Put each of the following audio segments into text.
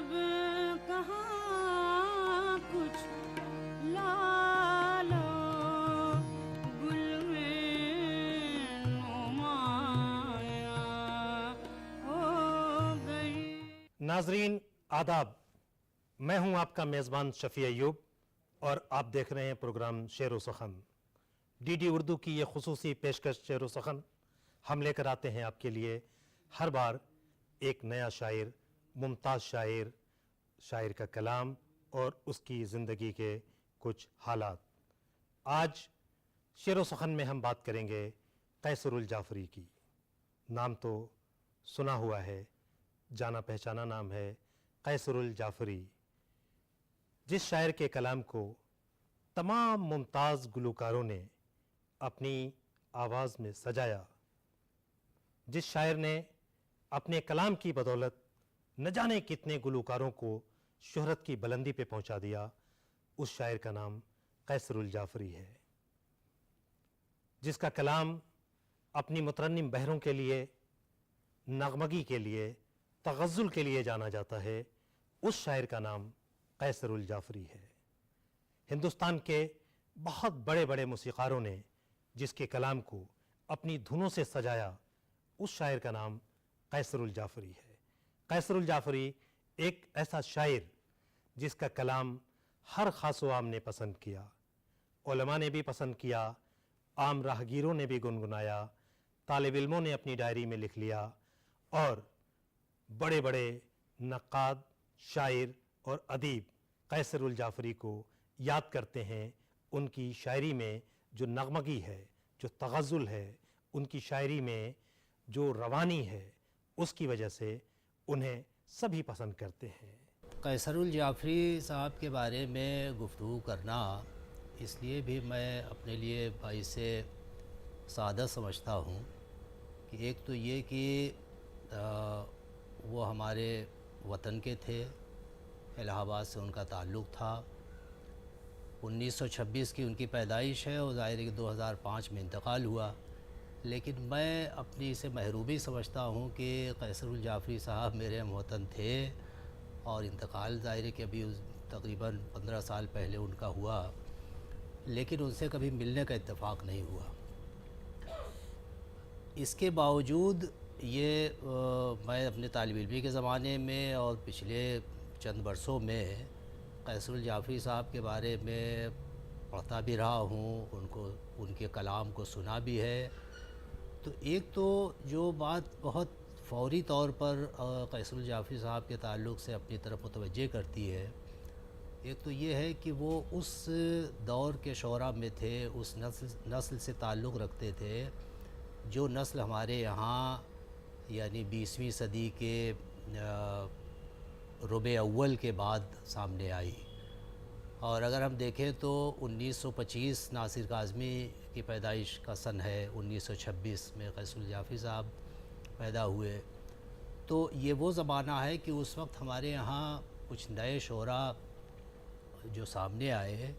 अब कहाँ कुछ लालो गुल में नुमाया हो गई। नाजरीन आदाब, मैं हूं आपका मेज़बान शफी अयूब और आप देख रहे हैं प्रोग्राम शेर व सुखन। डीडी उर्दू की ये खुसूसी पेशकश शेर व सुखन हम लेकर आते हैं आपके लिए हर बार एक नया शायर, मुमताज़ शायर, शायर का कलाम और उसकी ज़िंदगी के कुछ हालात। आज शेर व सुखन में हम बात करेंगे कैसरुल जाफरी की। नाम तो सुना हुआ है, जाना पहचाना नाम है कैसरुल जाफरी। जिस शायर के कलाम को तमाम मुमताज़ गुलकारों ने अपनी आवाज़ में सजाया, जिस शायर ने अपने कलाम की बदौलत न जाने कितने गुलकारों को शोहरत की बुलंदी पे पहुंचा दिया, उस शायर का नाम कैसरुल जाफरी है। जिसका कलाम अपनी मुतरन्निम बहरों के लिए, नगमगी के लिए, तगज़्ज़ुल के लिए जाना जाता है, उस शायर का नाम कैसरुल जाफरी है। हिंदुस्तान के बहुत बड़े बड़े मौसीक़ारों ने जिसके कलाम को अपनी धुनों से सजाया, उस शायर का नाम कैसरुल जाफरी है। कैसरुल जाफरी एक ऐसा शायर जिसका कलाम हर खास व आम ने पसंद किया, उलमा ने भी पसंद किया, आम राहगीरों ने भी गुनगुनाया, तालिब इल्मों ने अपनी डायरी में लिख लिया और बड़े बड़े नक्काद, शायर और अदीब कैसरुल जाफरी को याद करते हैं। उनकी शायरी में जो नगमगी है, जो तगज़्ज़ुल है, उनकी शायरी में जो रवानी है, उसकी वजह से उन्हें सभी पसंद करते हैं। कैसरुल जाफरी साहब के बारे में गुफ्तगू करना इसलिए भी मैं अपने लिए भाई से सादा समझता हूँ कि एक तो ये कि वो हमारे वतन के थे, इलाहाबाद से उनका ताल्लुक़ था। 1926 की उनकी पैदाइश है और ज़ाहिर है कि 2005 में इंतकाल हुआ, लेकिन मैं अपनी इसे महरूमी समझता हूँ कि कैसरुल जाफरी साहब मेरे हमवतन थे और इंतकाल ज़ाहिर है कि अभी तकरीबन 15 साल पहले उनका हुआ, लेकिन उनसे कभी मिलने का इत्तेफाक नहीं हुआ। इसके बावजूद ये मैं अपने तालिब इल्मी के ज़माने में और पिछले चंद बरसों में कैसरुल जाफरी साहब के बारे में पढ़ता भी रहा हूँ, उनके कलाम को सुना भी है। तो एक तो जो बात बहुत फ़ौरी तौर पर कैसरुल जाफरी साहब के ताल्लुक़ से अपनी तरफ मुतवज्जे करती है, एक तो ये है कि वो उस दौर के शोरा में थे, उस नस्ल से ताल्लुक़ रखते थे जो नस्ल हमारे यहाँ यानी 20वीं सदी के रुबे अव्वल के बाद सामने आई। और अगर हम देखें तो 1925 नासिर काज़मी की पैदाइश का सन है, 1926 में कैसरुल जाफरी साहब पैदा हुए। तो ये वो ज़माना है कि उस वक्त हमारे यहाँ कुछ नए शोरा जो सामने आए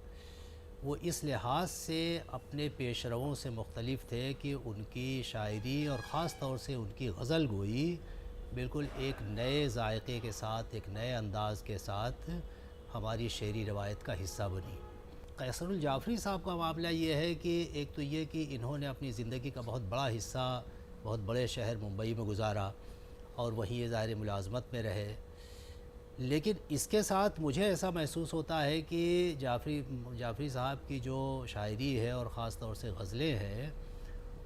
वो इस लिहाज से अपने पेशरवों से मुख्तलिफ थे कि उनकी शायरी और ख़ास तौर से उनकी गज़ल गोई बिल्कुल एक नए जायके के साथ, एक नए अंदाज़ के साथ हमारी शेरी रवायत का हिस्सा बनी। कैसरुल जाफरी साहब का मामला ये है कि एक तो ये कि इन्होंने अपनी ज़िंदगी का बहुत बड़ा हिस्सा बहुत बड़े शहर मुंबई में गुजारा और वहीं ये ज़ाहिर मुलाज़मत में रहे, लेकिन इसके साथ मुझे ऐसा महसूस होता है कि जाफरी साहब की जो शायरी है और ख़ास तौर से गज़लें हैं,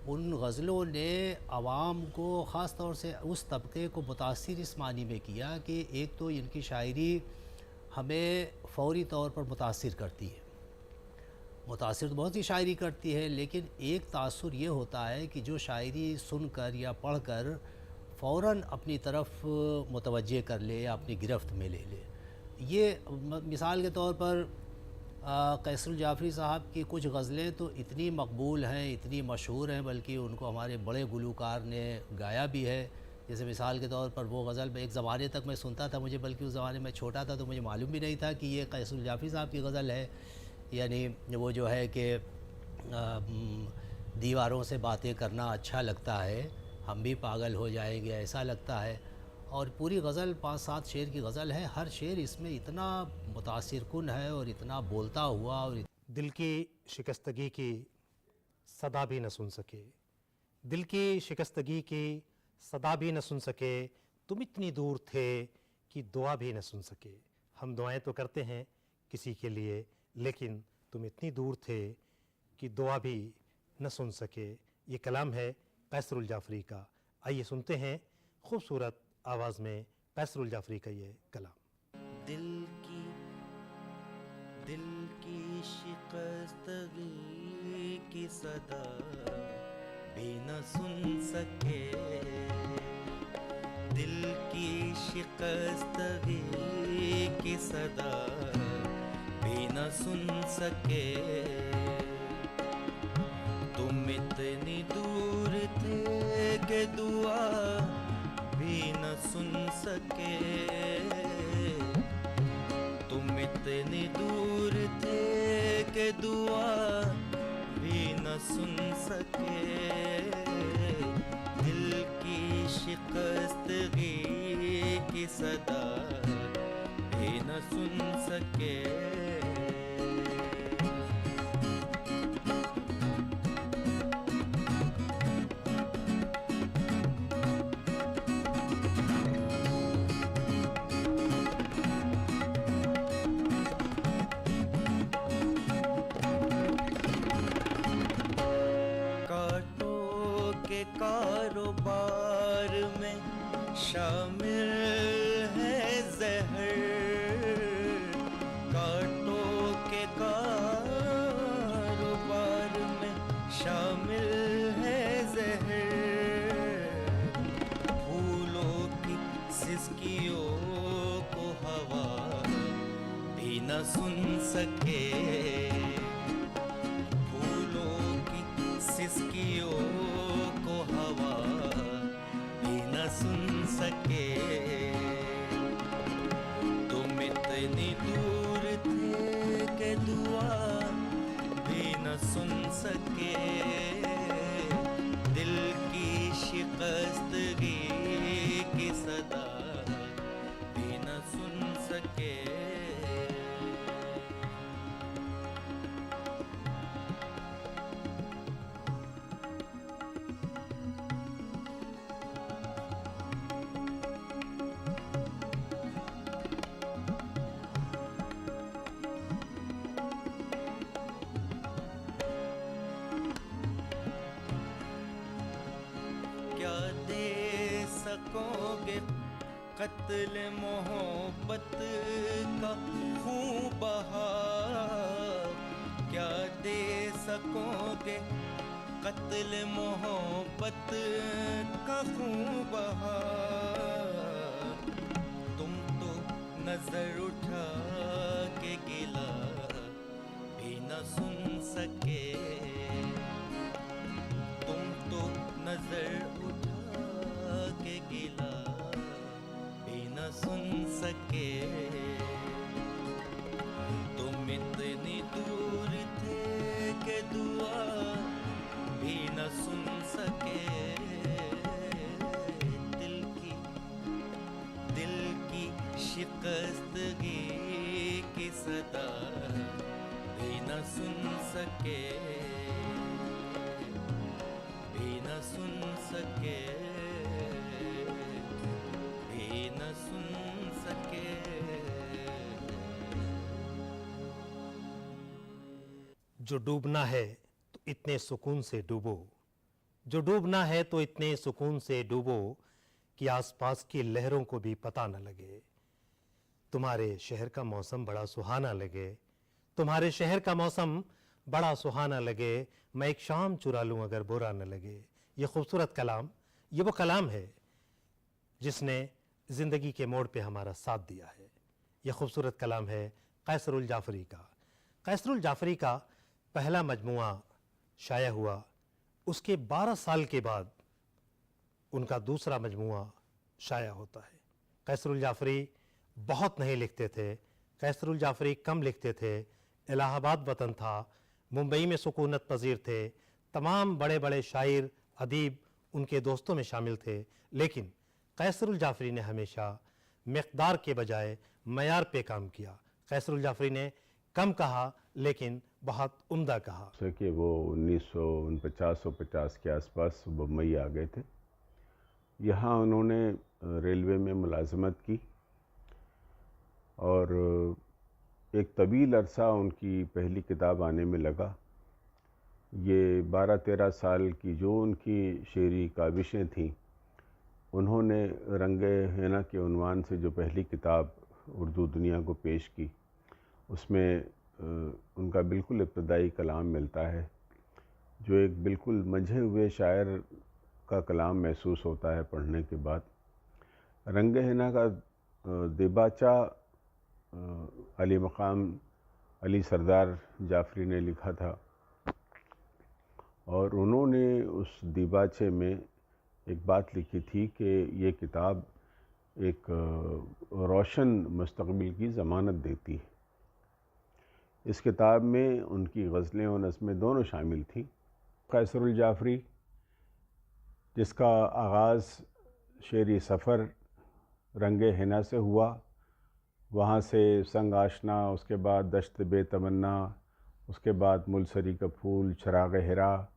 उन गज़लों ने आवाम को ख़ास तौर से उस तबके को मुतासिर इस मानी में किया कि एक तो इनकी शायरी हमें फ़ौरी तौर पर मुतासिर करती है। मुतासिर तो बहुत सी शायरी करती है, लेकिन एक तासुर ये होता है कि जो शायरी सुनकर या पढ़कर फ़ौरन अपनी तरफ मुतवज्जे कर ले या अपनी गिरफ़्त में ले ले। ये मिसाल के तौर पर कैसरुल जाफरी साहब की कुछ गज़लें तो इतनी मकबूल हैं, इतनी मशहूर हैं, बल्कि उनको हमारे बड़े गुलकार ने गाया भी है। जैसे मिसाल के तौर पर वो गज़ल एक ज़माने तक मैं सुनता था, मुझे बल्कि उस ज़माने में छोटा था तो मुझे मालूम भी नहीं था कि ये कैसरुल जाफरी साहब की गज़ल है। यानी वो जो है कि दीवारों से बातें करना अच्छा लगता है, हम भी पागल हो जाएंगे ऐसा लगता है। और पूरी गज़ल 5-7 शेर की गज़ल है। हर शेर इसमें इतना मुतासिरकुन है और इतना बोलता हुआ और दिल की शिकस्तगी की सदा भी न सुन सके, दिल की शिकस्तगी की सदा भी न सुन सके, तुम इतनी दूर थे कि दुआ भी न सुन सके। हम दुआएं तो करते हैं किसी के लिए, लेकिन तुम इतनी दूर थे कि दुआ भी न सुन सके। ये कलाम है कैसरुल जाफरी का। आइए सुनते हैं खूबसूरत आवाज़ में कैसरुल जाफरी का ये कलाम। दिल की शिकस्तगी की सदा भी न सुन सके, दिल की शिकस्तगी की सदा भी न सुन सके। तुम इतनी दूर थे कि दुआ भी न सुन सके, तुम इतनी दूर थे कि दुआ भी न सुन सके। दिल की शिकस्तगी की सदा भी न सुन सके। कारोबार में शामिल है जहर, कांटों के कारोबार में शामिल है जहर। फूलों की सिसकियों को हवा भी न सुन सके, फूलों की सिसकियों को हवा भी न सुन सके। तुम इतनी दूर थे कि दुआ भी न सुन सके, दिल की शिकस्तगी की सदा भी न सुन सके। क्या दे सकोगे कत्ल मोहब्बत का खून बहा, क्या दे सकोगे कत्ल मोहब्बत का खून बहा। तुम तो नजर उठा के गिला भी न सुन सके, तुम तो नजर उठा के गिला भी न सुन सके। तुम इतनी दूर थे कि दुआ भी न सुन सके। दिल की शिकस्तगी की सदा भी न सुन सके, भी न सुन सके, भी न सुन सके। जो डूबना है तो इतने सुकून से डूबो, जो डूबना है तो इतने सुकून से डूबो कि आसपास की लहरों को भी पता न लगे। तुम्हारे शहर का मौसम बड़ा सुहाना लगे, तुम्हारे शहर का मौसम बड़ा सुहाना लगे, मैं एक शाम चुरा लूं अगर बुरा न लगे। ये खूबसूरत कलाम, ये वो कलाम है जिसने ज़िंदगी के मोड़ पे हमारा साथ दिया है। ये खूबसूरत कलाम है कैसरुल जाफरी का। कैसरुल जाफरी का पहला मजमुआ शाया हुआ, उसके 12 साल के बाद उनका दूसरा मजमुआ शाया होता है। कैसरुल जाफरी बहुत नहीं लिखते थे, कैसरुल जाफरी कम लिखते थे, इलाहाबाद वतन था, मुंबई में सुकूनत पजीर थे, तमाम बड़े बड़े शायर अदीब उनके दोस्तों में शामिल थे, लेकिन कैसरुल जाफरी ने हमेशा मिक़दार के बजाय मयार पे काम किया। कैसरुल जाफरी ने कम कहा लेकिन बहुत उम्दा कहा। कि वो 1949 के आसपास बम्बई आ गए थे। यहाँ उन्होंने रेलवे में मुलाजमत की और एक तवील अरसा उनकी पहली किताब आने में लगा। ये 12-13 साल की जो उनकी शेरी काविशें थीं, उन्होंने रंगे हिना के उन्वान से जो पहली किताब उर्दू दुनिया को पेश की, उसमें उनका बिल्कुल इब्तदाई कलाम मिलता है, जो एक बिल्कुल मंझे हुए शायर का कलाम महसूस होता है पढ़ने के बाद। रंगे हिना का दिबाचा अली मकाम अली सरदार जाफरी ने लिखा था और उन्होंने उस दिबाचे में एक बात लिखी थी कि ये किताब एक रोशन मुस्तक़बिल की ज़मानत देती है। इस किताब में उनकी गज़लें और नज़में दोनों शामिल थीं। कैसरुल जाफरी, जिसका आगाज़ शेरी सफ़र रंगे हिना से हुआ, वहाँ से संग आशना, उसके बाद दश्त बेतमन्ना, उसके बाद मुलसरी का फूल, चराग़ हिरा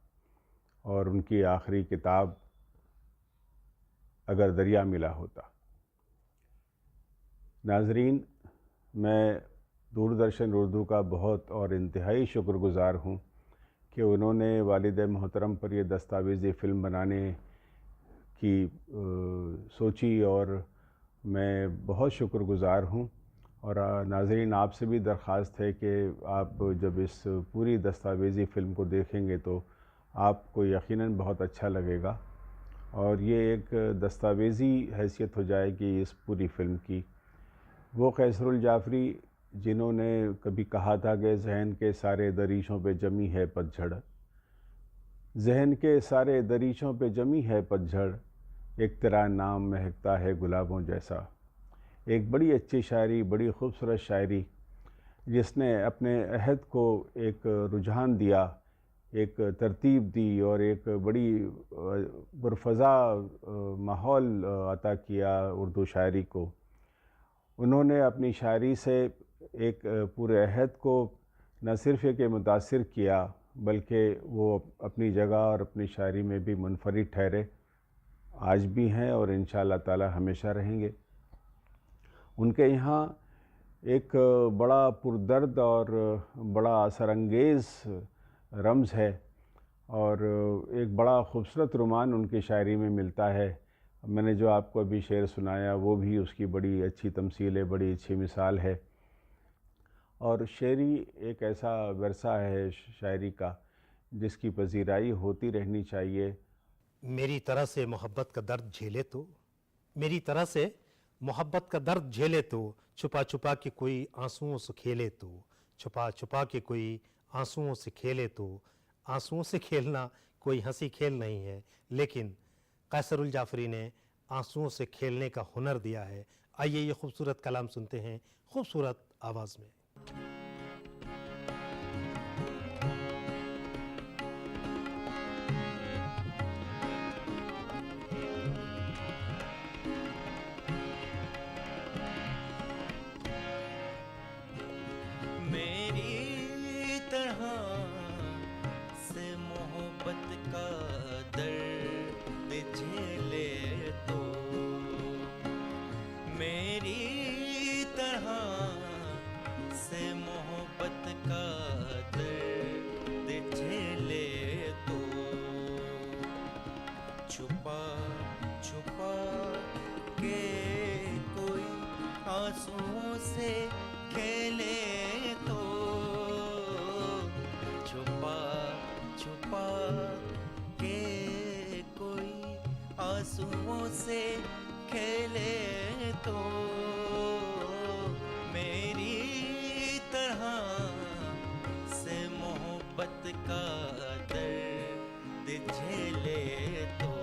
और उनकी आखिरी किताब अगर दरिया मिला होता। नाज़रीन, मैं दूरदर्शन उर्दू का बहुत और इंतहाई शुक्रगुज़ार हूँ कि उन्होंने वालिद मोहतरम पर यह दस्तावेज़ी फ़िल्म बनाने की सोची और मैं बहुत शुक्रगुज़ार हूँ। और नाज़रीन, आपसे भी दरख्वास्त है कि आप जब इस पूरी दस्तावेज़ी फ़िल्म को देखेंगे तो आपको यकीनन बहुत अच्छा लगेगा और ये एक दस्तावेज़ी हैसियत हो जाएगी इस पूरी फ़िल्म की। वो कैसरुल जाफरी जिन्होंने कभी कहा था कि जहन के सारे दरीचों पे जमी है पतझड़, जहन के सारे दरीचों पे जमी है पतझड़, एक तेरा नाम महकता है गुलाबों जैसा। एक बड़ी अच्छी शायरी, बड़ी खूबसूरत शायरी, जिसने अपने अहद को एक रुझान दिया, एक तरतीब दी और एक बड़ी पुरफ़ज़ा माहौल अता किया उर्दू शायरी को। उन्होंने अपनी शायरी से एक पूरे अहद को न सिर्फ़ एक मुतासिर किया, बल्कि वो अपनी जगह और अपनी शायरी में भी मुनफरिद ठहरे, आज भी हैं और इंशाअल्लाह ताला हमेशा रहेंगे। उनके यहाँ एक बड़ा पुरदर्द और बड़ा असरअंगेज़ रम्ज़ है और एक बड़ा ख़ूबसूरत रुमान उनकी शायरी में मिलता है। मैंने जो आपको अभी शेर सुनाया वो भी उसकी बड़ी अच्छी तमसील है, बड़ी अच्छी मिसाल है। और शेरी एक ऐसा वर्सा है शायरी का जिसकी पजीराई होती रहनी चाहिए। मेरी तरह से मोहब्बत का दर्द झेले तो, मेरी तरह से मोहब्बत का दर्द झेले तो, छुपा छुपा के कोई आंसुओं से खेले तो, छुपा छुपा के कोई आंसुओं से खेले तो। आंसुओं से खेलना कोई हंसी खेल नहीं है, लेकिन कैसरुल जाफरी ने आंसुओं से खेलने का हुनर दिया है। आइए ये खूबसूरत कलाम सुनते हैं खूबसूरत आवाज़ में। मेरी तरह से मोहब्बत का दर्द झेले तो, मेरी तरह से मोहब्बत का दर्द झेले तो, छुपा छुपा के कोई आंसुओं से खेले तो, छुपा छुपा के कोई आंसुओं से खेले तो, मेरी तरह से मोहब्बत का दर्द झेले तो।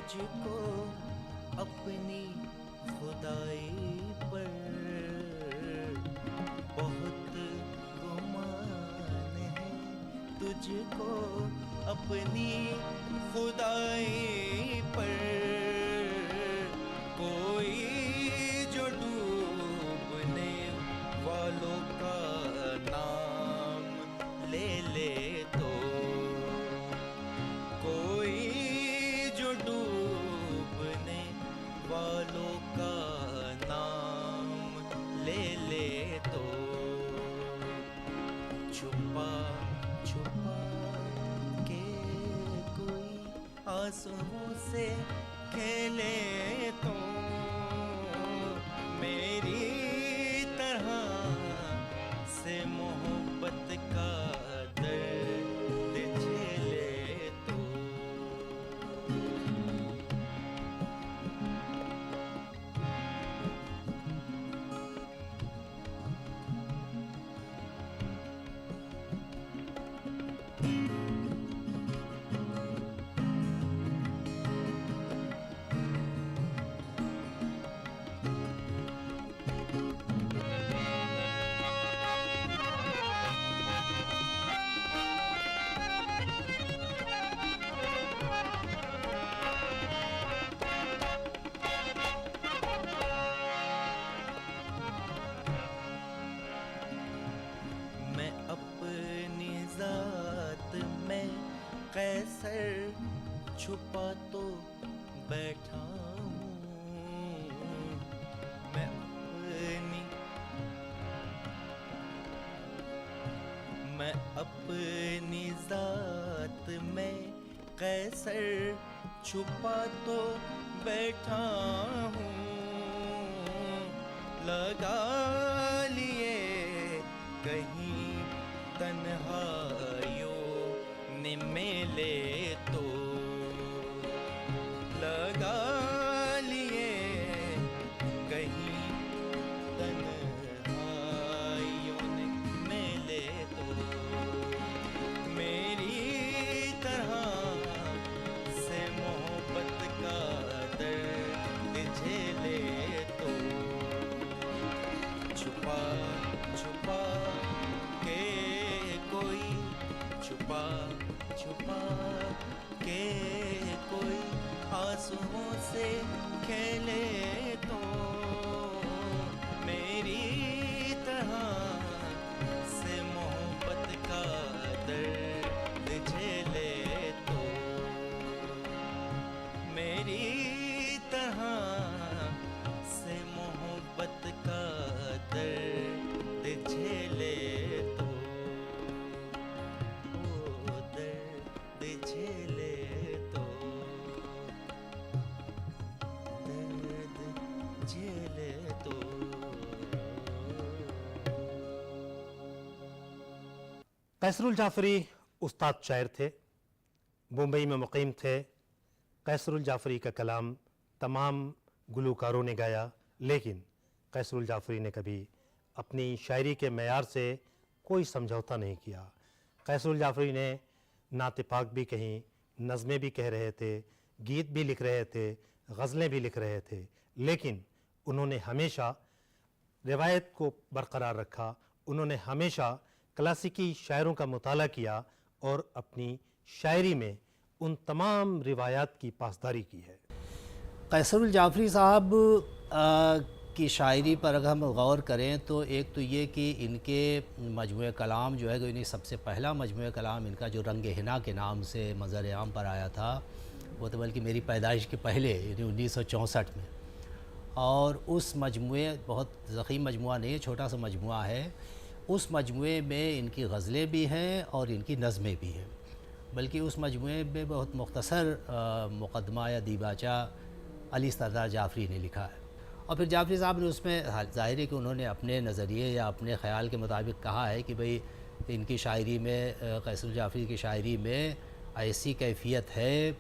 तुझको अपनी खुदाई पर बहुत गुमान है, तुझको अपनी खुदाई पर कोई जो डूबने वालों का नाम ले ले तो, कोई जो डूबने वालों का नाम ले ले तो, छुपा छुपा के कोई आंसुओं से खेले तो, मेरी तरह से मोहब्बत का दर्द झेले तो। मैं अपनी जात में कैसर छुपा तो बैठा हूँ, मैं अपनी जात में कैसर छुपा तो बैठा हूँ, लगा लिए कहीं तन्हाइयों ने मेले तो, लगा लिए कहीं तन्हाइयों ने मेले तो, मेरी तरह से मोहब्बत का दर्द झेले तो, छुपा छुपा के कोई, छुपा छुपा के कोई आंसुओं से खेले तो, मेरी तरह से मोहब्बत का दर्द झेले तो, मेरी तरह से मोहब्बत का दर्द झेले तो, ओ दर्द झेले तो, दर्द झेले तो। कैसरुल जाफरी उस्ताद शायर थे, मुंबई में मुकीम थे। कैसरुल जाफरी का कलाम तमाम गुलकारों ने गाया, लेकिन कैसरुल जाफरी ने कभी अपनी शायरी के मेयार से कोई समझौता नहीं किया। कैसरुल जाफरी ने नात पाक भी कहीं, नज़में भी कह रहे थे, गीत भी लिख रहे थे, गज़लें भी लिख रहे थे, लेकिन उन्होंने हमेशा रिवायत को बरकरार रखा। उन्होंने हमेशा क्लासिकी शायरों का मुताला किया और अपनी शायरी में उन तमाम रिवायात की पासदारी की है। कैसरुल जाफरी साहब की शायरी पर अगर हम गौर करें तो एक तो ये कि इनके मजमूए कलाम जो है, तो इन्हीं सबसे पहला मजमूए कलाम इनका जो रंग हिना के नाम से मंज़र आम पर आया था, वो तो बल्कि मेरी पैदाइश के पहले यानी 1964 में। और उस मजमूए, बहुत ज़ख़ीम मजमुआ नहीं है, छोटा सा मजमुआ है, उस मजमुए में इनकी गज़लें भी हैं और इनकी नज़में भी हैं। बल्कि उस मजमुए में बहुत मुख्तसर मुक़दमा या दीबाचा अली सरदार जाफरी ने लिखा है। और फिर जाफरी साहब ने उसमें ज़ाहिर है कि उन्होंने अपने नज़रिए या अपने ख़याल के मुताबिक कहा है कि भाई इनकी शायरी में, कैसरुल जाफरी की शायरी में ऐसी कैफ़ियत है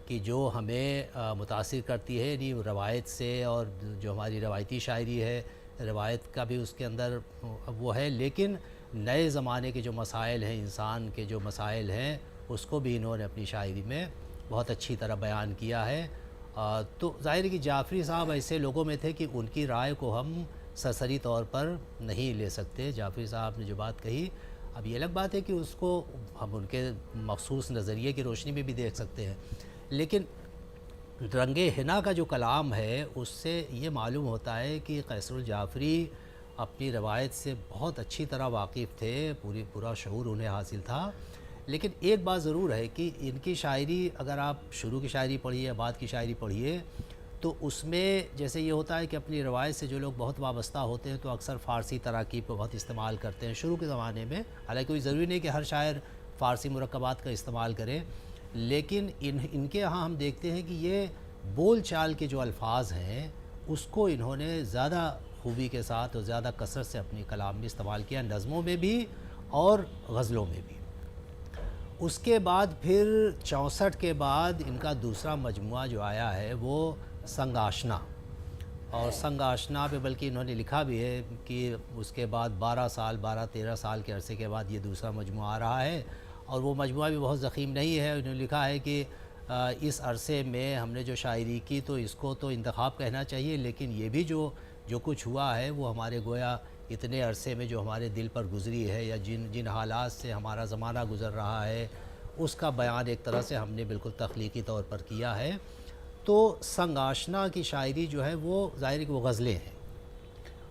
कि जो हमें मुतासिर करती है यानी रवायत से, और जो हमारी रवायती शायरी है रवायत का भी उसके अंदर वो है, लेकिन नए ज़माने के जो मसाइल हैं, इंसान के जो मसाइल हैं, उसको भी इन्होंने अपनी शायरी में बहुत अच्छी तरह बयान किया है। तो ज़ाहिर है कि जाफ़री साहब ऐसे लोगों में थे कि उनकी राय को हम सरसरी तौर पर नहीं ले सकते। जाफ़री साहब ने जो बात कही, अब ये अलग बात है कि उसको हम उनके मखसूस नज़रिए की रोशनी में भी देख सकते हैं, लेकिन रंगे हिना का जो कलाम है उससे ये मालूम होता है कि कैसरुल जाफ़री अपनी रवायत से बहुत अच्छी तरह वाकिफ़ थे, पूरा शऊर उन्हें हासिल था। लेकिन एक बात ज़रूर है कि इनकी शायरी, अगर आप शुरू की शायरी पढ़िए या बाद की शायरी पढ़िए, तो उसमें जैसे ये होता है कि अपनी रवायत से जो लोग बहुत वाबस्ता होते हैं तो अक्सर फ़ारसी तराकीब को बहुत इस्तेमाल करते हैं शुरू के ज़माने में। हालांकि कोई ज़रूरी नहीं कि हर शायर फ़ारसी मुरक्कबात का इस्तेमाल करे, लेकिन इनके यहाँ हम देखते हैं कि ये बोल चाल के जो अल्फाज हैं उसको इन्होंने ज़्यादा खूबी के साथ और ज़्यादा कसरत से अपनी कलाम में इस्तेमाल किया, नज़मों में भी और गज़लों में भी। उसके बाद फिर 64 के बाद इनका दूसरा मजमुआ जो आया है वो संग आशना, और संग आशना पे बल्कि इन्होंने लिखा भी है कि उसके बाद 12-13 साल के अरसे के बाद ये दूसरा मजमुआ आ रहा है, और वो मजमुआ भी बहुत ज़ख़ीम नहीं है। इन्होंने लिखा है कि इस अरसे में हमने जो शायरी की तो इसको तो इंतखाब कहना चाहिए, लेकिन ये भी जो कुछ हुआ है वो हमारे गोया इतने अरसे में जो हमारे दिल पर गुज़री है या जिन हालात से हमारा ज़माना गुज़र रहा है उसका बयान एक तरह से हमने बिल्कुल तख्लीकी तौर पर किया है। तो संग आशना की शायरी जो है वो ज़ाहिर है कि वो गज़लें हैं,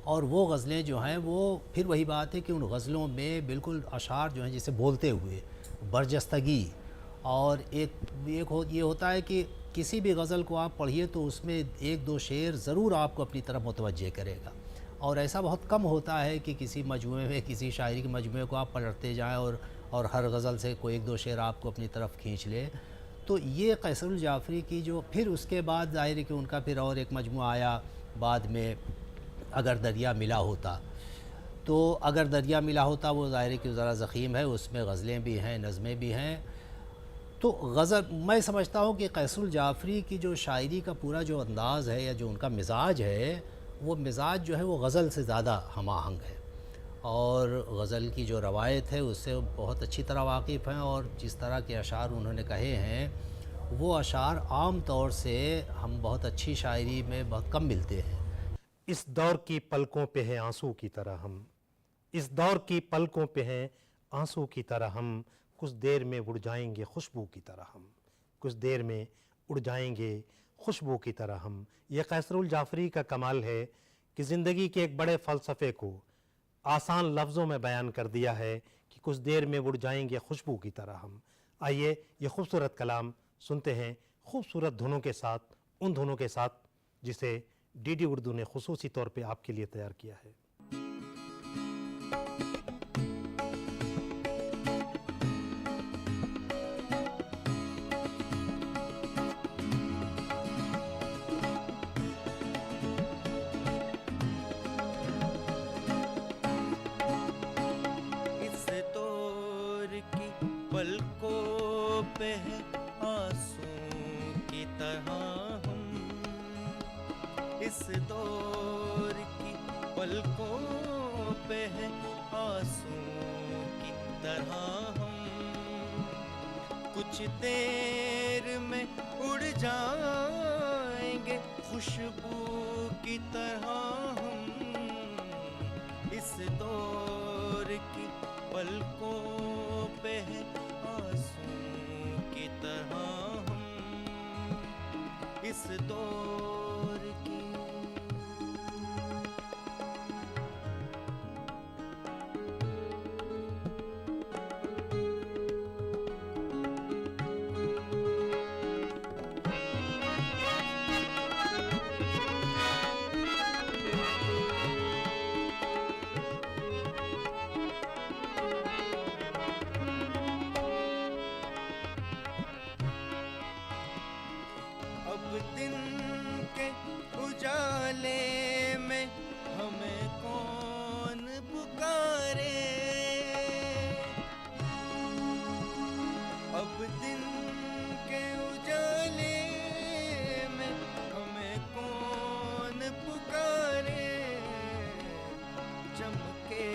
और वो गज़लें जो हैं वो फिर वही बात है कि उन गज़लों में बिल्कुल अशार जो हैं जैसे बोलते हुए बरजस्तगी, और ये होता है कि किसी भी गज़ल को आप पढ़िए तो उसमें 1-2 शेर ज़रूर आपको अपनी तरफ मुतवज्जे करेगा, और ऐसा बहुत कम होता है कि किसी मजमूए में, किसी शायरी के मजमूए को आप पढ़ते जाएं और हर गज़ल से कोई 1-2 शेर आपको अपनी तरफ खींच ले। तो ये कैसरुल जाफ़री की जो फिर उसके बाद ज़ाहिर है कि उनका फिर और एक मजमूआ आया बाद में, अगर दरिया मिला होता। तो अगर दरिया मिला होता वो ज़ाहिर है कि ज़रा ज़ख़ीम है, उसमें गज़लें भी हैं, नज़में भी हैं। तो गज़ल, मैं समझता हूँ कि कैसरुल जाफ़री की जो शायरी का पूरा जो अंदाज़ है या जो उनका मिजाज है, वो मिजाज जो है वो गज़ल से ज़्यादा हम आहंग है, और गज़ल की जो रवायत है उससे बहुत अच्छी तरह वाकिफ़ हैं, और जिस तरह के अशार उन्होंने कहे हैं वो अशार आम तौर से हम बहुत अच्छी शायरी में बहुत कम मिलते हैं। इस दौर की पलकों पे है आंसू की तरह हम, इस दौर की पलकों पे हैं आंसू की तरह हम, कुछ देर में उड़ जाएंगे खुशबू की तरह हम, कुछ देर में उड़ जाएंगे खुशबू की तरह हम। ये कैसरुल जाफ़री का कमाल है कि ज़िंदगी के एक बड़े फ़लसफ़े को आसान लफ्ज़ों में बयान कर दिया है कि कुछ देर में उड़ जाएंगे खुशबू की तरह हम। आइए ये खूबसूरत कलाम सुनते हैं खूबसूरत धुनों के साथ, उन धुनों के साथ जिसे डीडी उर्दू ने खुसूसी तौर पे आपके लिए तैयार किया है। इस दौर की पलकों पे है आंसू की तरह हम, इस दौर की पलकों पे है आंसू की तरह हम, कुछ देर में उड़ जाएंगे खुशबू की तरह हम, इस दौर की पलकों पे है आंसू की तरह हम, इस दौर की। अब दिन के उजाले में हमें कौन पुकारे, अब दिन के उजाले में हमें कौन पुकारे, चमके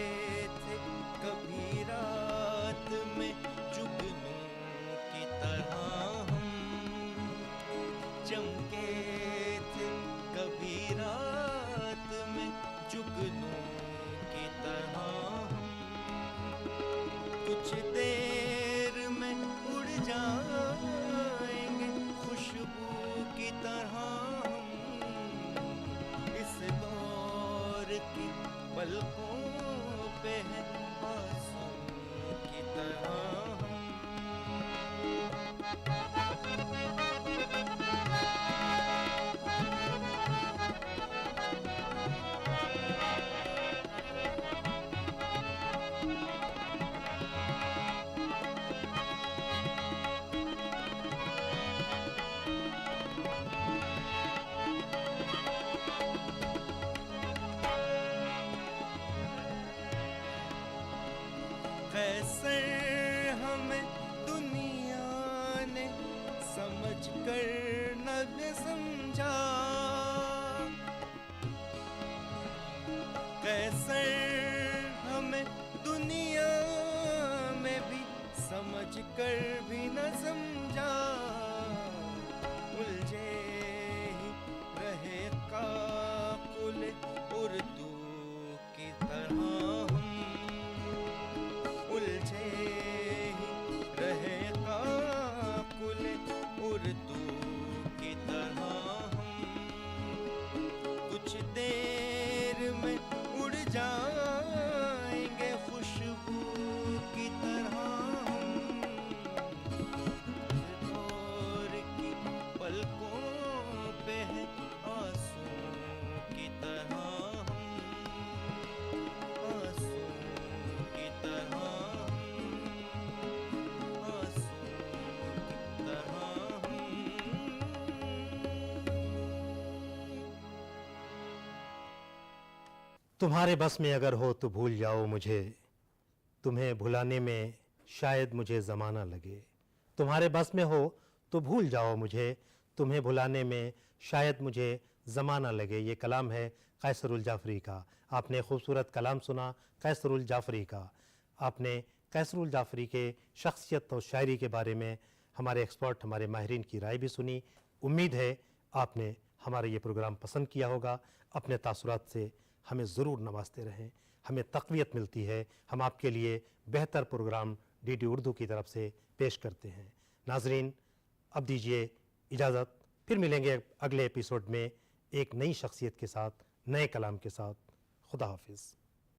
थे कभी रात में जुगनू की तरह हम, चमके समझ कर न समझा। कैसर हमें दुनिया में भी समझ कर भी न समझा। उलझे ही रहे काकुल उर्दू की तरह हम, उलझे ही रहे काकुल उर्दू की तरह हम। कुछ देर में उड़ जाएंगे खुशबू की तरह हम। भोर की पलकों पे है आंसू की तरह हम, आंसू की तरह हम, आंसू की तरह हम। तुम्हारे बस में अगर हो तो भूल जाओ मुझे, तुम्हें भुलाने में शायद मुझे ज़माना लगे। तुम्हारे बस में हो तो भूल जाओ मुझे, तुम्हें भुलाने में शायद मुझे ज़माना लगे। ये कलाम है कैसरुल जाफ़री का। आपने खूबसूरत कलाम सुना कैसरुल जाफ़री का। आपने कैसरुल जाफ़री के शख्सियत और शायरी के बारे में हमारे एक्सपर्ट, हमारे माहिरीन की राय भी सुनी। उम्मीद है आपने हमारा ये प्रोग्राम पसंद किया होगा। अपने तासुरात से हमें ज़रूर नवाजते रहें, हमें तक़वियत मिलती है। हम आपके लिए बेहतर प्रोग्राम डीडी उर्दू की तरफ से पेश करते हैं। नाज़रीन, अब दीजिए इजाज़त, फिर मिलेंगे अगले एपिसोड में एक नई शख्सियत के साथ, नए कलाम के साथ। खुदा हाफिज़।